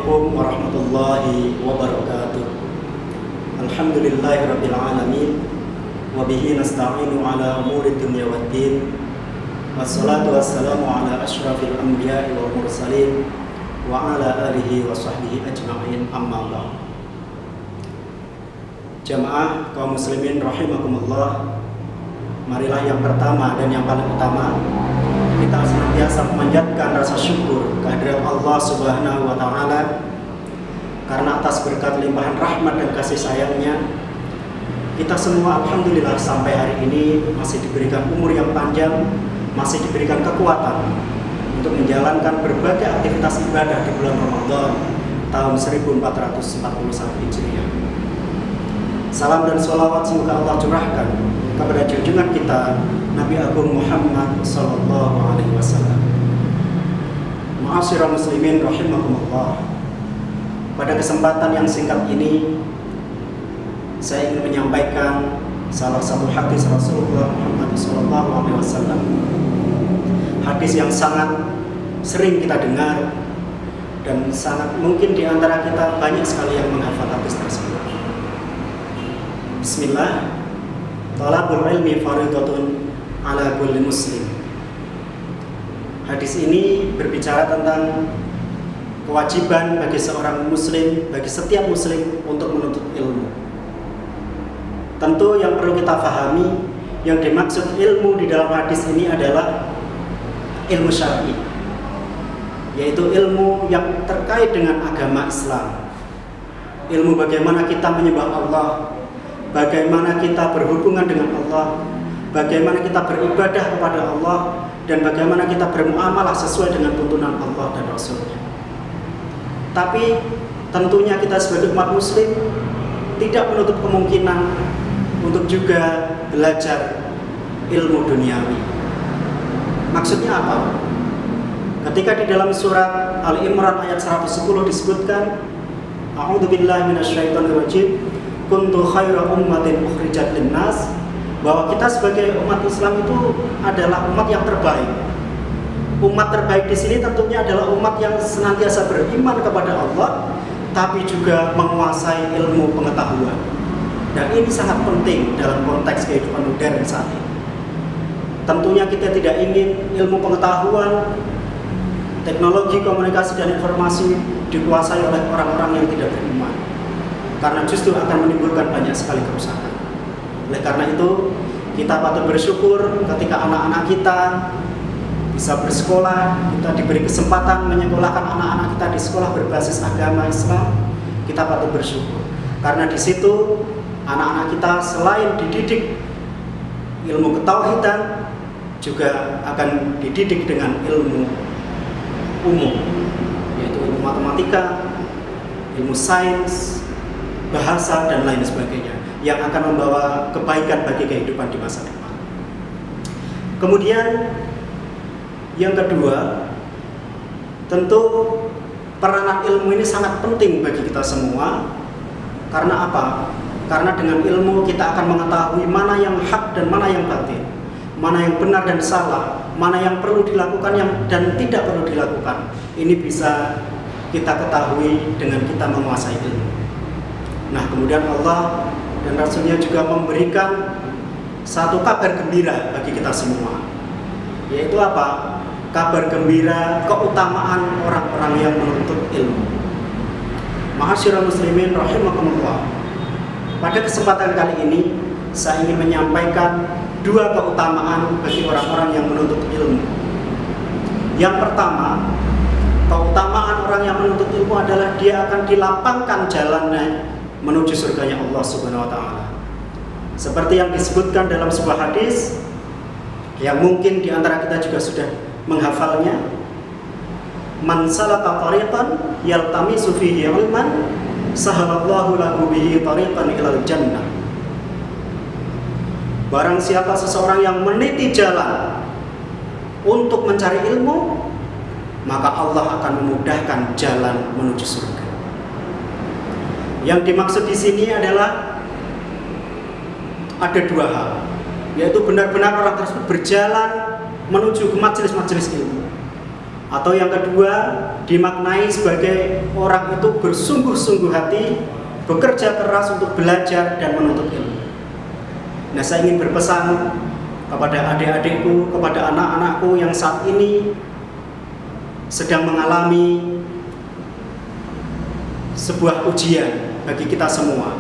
Assalamualaikum warahmatullahi wabarakatuh. Alhamdulillahirabbil alamin wa bihi nasta'inu ala umuri dunya waddin. Wassalatu wassalamu ala asyrafil anbiya'i wal mursalin wa ala alihi wa sahbihi ajma'in, amma ba'd. Jamaah kaum muslimin rahimakumullah, marilah yang pertama dan yang paling utama kita senantiasa memanjatkan rasa syukur kehadirat Allah Subhanahu wa taala karena atas berkat limpahan rahmat dan kasih sayangnya kita semua alhamdulillah sampai hari ini masih diberikan umur yang panjang, masih diberikan kekuatan untuk menjalankan berbagai aktivitas ibadah di bulan Ramadan tahun 1441 Hijriah. Salam dan sholawat semoga Allah curahkan kepada junjungan kita Nabi Agung Muhammad sallallahu alaihi wasallam. Ma'asyiral muslimin rahimakumullah. Pada kesempatan yang singkat ini saya ingin menyampaikan salah satu hadis Rasulullah Muhammad sallallahu alaihi wasallam. Hadis yang sangat sering kita dengar dan sangat mungkin di antara kita banyak sekali yang menghafal hadis tersebut. Bismillah. Talabul ilmi faridatun ala kulli muslim. Hadis ini berbicara tentang kewajiban bagi seorang muslim, bagi setiap muslim untuk menuntut ilmu. Tentu yang perlu kita pahami, yang dimaksud ilmu di dalam hadis ini adalah ilmu syar'i, yaitu ilmu yang terkait dengan agama Islam. Ilmu bagaimana kita menyembah Allah, bagaimana kita berhubungan dengan Allah, bagaimana kita beribadah kepada Allah, dan bagaimana kita bermuamalah sesuai dengan tuntunan Allah dan Rasul-Nya. Tapi tentunya kita sebagai umat muslim tidak menutup kemungkinan untuk juga belajar ilmu duniawi. Maksudnya apa? Ketika di dalam surat Al-Imran ayat 110 disebutkan, A'udzubillahi minasyaitonirrajim, kuntu khaira ummatin ukhrijat linnas, bahwa kita sebagai umat Islam itu adalah umat yang terbaik. Umat terbaik di sini tentunya adalah umat yang senantiasa beriman kepada Allah, tapi juga menguasai ilmu pengetahuan. Dan ini sangat penting dalam konteks kehidupan modern saat ini. Tentunya kita tidak ingin ilmu pengetahuan, teknologi komunikasi dan informasi dikuasai oleh orang-orang yang tidak beriman, karena justru akan menimbulkan banyak sekali kerusakan. Oleh karena itu, kita patut bersyukur ketika anak-anak kita bisa bersekolah, kita diberi kesempatan menyekolahkan anak-anak kita di sekolah berbasis agama Islam. Kita patut bersyukur karena di situ anak-anak kita selain dididik ilmu ketauhidan, juga akan dididik dengan ilmu umum, yaitu ilmu matematika, ilmu sains, bahasa, dan lain sebagainya, yang akan membawa kebaikan bagi kehidupan di masa depan. Kemudian yang kedua, tentu peranan ilmu ini sangat penting bagi kita semua. Karena apa? Karena dengan ilmu kita akan mengetahui mana yang hak dan mana yang batil, mana yang benar dan salah, mana yang perlu dilakukan dan tidak perlu dilakukan. Ini bisa kita ketahui dengan kita menguasai ilmu. Nah, kemudian Allah dan Rasulnya juga memberikan satu kabar gembira bagi kita semua, yaitu apa? Kabar gembira keutamaan orang-orang yang menuntut ilmu. Ma'asyiral muslimin rahimakumullah. Pada kesempatan kali ini saya ingin menyampaikan dua keutamaan bagi orang-orang yang menuntut ilmu. Yang pertama, keutamaan orang yang menuntut ilmu adalah dia akan dilapangkan jalannya menuju surganya Allah Subhanahu wa taala. Seperti yang disebutkan dalam sebuah hadis yang mungkin di antara kita juga sudah menghafalnya, man salaka tariqan yaltamisu fihi ilman sahalallahu lahu bihi tariqan ilal jannah. Barang siapa seseorang yang meniti jalan untuk mencari ilmu, maka Allah akan memudahkan jalan menuju surga. Yang dimaksud di sini adalah ada dua hal, yaitu benar-benar orang tersebut berjalan menuju ke majelis-majelis ilmu. Atau yang kedua, dimaknai sebagai orang itu bersungguh-sungguh hati, bekerja keras untuk belajar dan menuntut ilmu. Nah, saya ingin berpesan kepada adik-adikku, kepada anak-anakku yang saat ini sedang mengalami sebuah ujian bagi kita semua,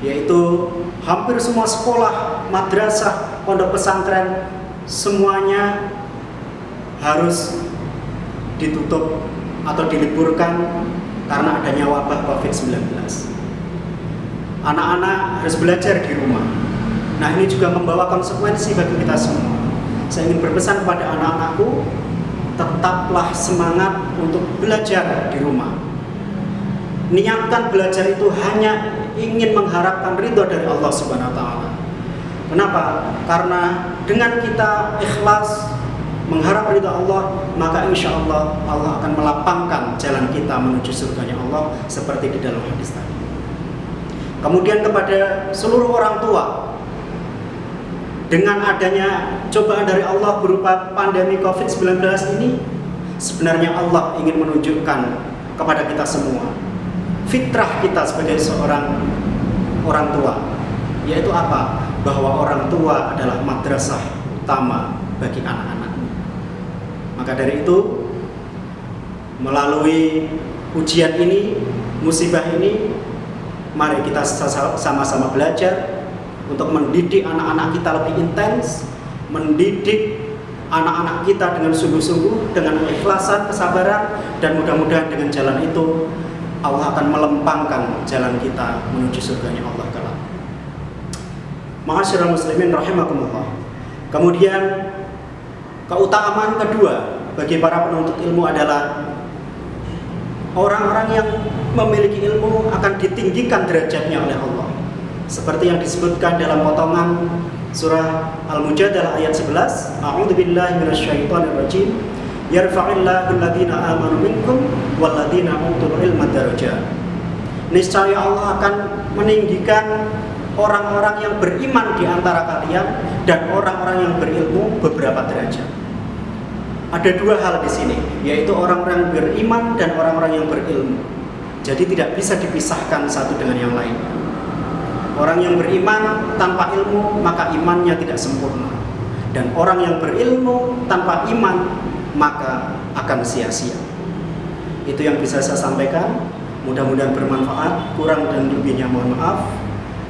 yaitu hampir semua sekolah, madrasah, pondok pesantren semuanya harus ditutup atau diliburkan karena adanya wabah COVID-19. Anak-anak harus belajar di rumah. Nah, ini juga membawa konsekuensi bagi kita semua. Saya ingin berpesan kepada anak-anakku, tetaplah semangat untuk belajar di rumah. Niatkan belajar itu hanya ingin mengharapkan ridho dari Allah Subhanahu wa Ta'ala. Kenapa? Karena dengan kita ikhlas mengharap ridho Allah, maka insya Allah Allah akan melapangkan jalan kita menuju surganya Allah seperti di dalam hadis tadi. Kemudian kepada seluruh orang tua, dengan adanya cobaan dari Allah berupa pandemi COVID-19 ini, sebenarnya Allah ingin menunjukkan kepada kita semua fitrah kita sebagai seorang orang tua, yaitu apa? Bahwa orang tua adalah madrasah utama bagi anak-anak. Maka dari itu, melalui ujian ini, musibah ini, mari kita sama-sama belajar untuk mendidik anak-anak kita lebih intens, mendidik anak-anak kita dengan sungguh-sungguh, dengan keikhlasan, kesabaran, dan mudah-mudahan dengan jalan itu Allah akan melempangkan jalan kita menuju surganya Allah kelak. Ma'asyiral muslimin rahimakumullah. Kemudian keutamaan kedua bagi para penuntut ilmu adalah orang-orang yang memiliki ilmu akan ditinggikan derajatnya oleh Allah. Seperti yang disebutkan dalam potongan surah Al-Mujadalah ayat 11, A'udzubillahi minasyaitonirrajim, yarfa'illahu alladziina aamanu minkum walladziina utul ilma darajat. Niscaya Allah akan meninggikan orang-orang yang beriman di antara kalian dan orang-orang yang berilmu beberapa derajat. Ada dua hal di sini, yaitu orang-orang beriman dan orang-orang yang berilmu. Jadi tidak bisa dipisahkan satu dengan yang lain. Orang yang beriman tanpa ilmu, maka imannya tidak sempurna. Dan orang yang berilmu tanpa iman, maka akan sia-sia. Itu yang bisa saya sampaikan. Mudah-mudahan bermanfaat. Kurang dan lebihnya mohon maaf.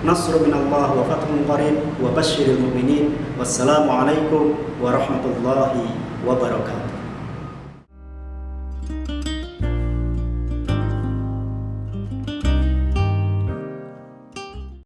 Nasrun minallah wa fathun qarib wa basyiril mu'minin. Wassalamualaikum warahmatullahi wabarakatuh.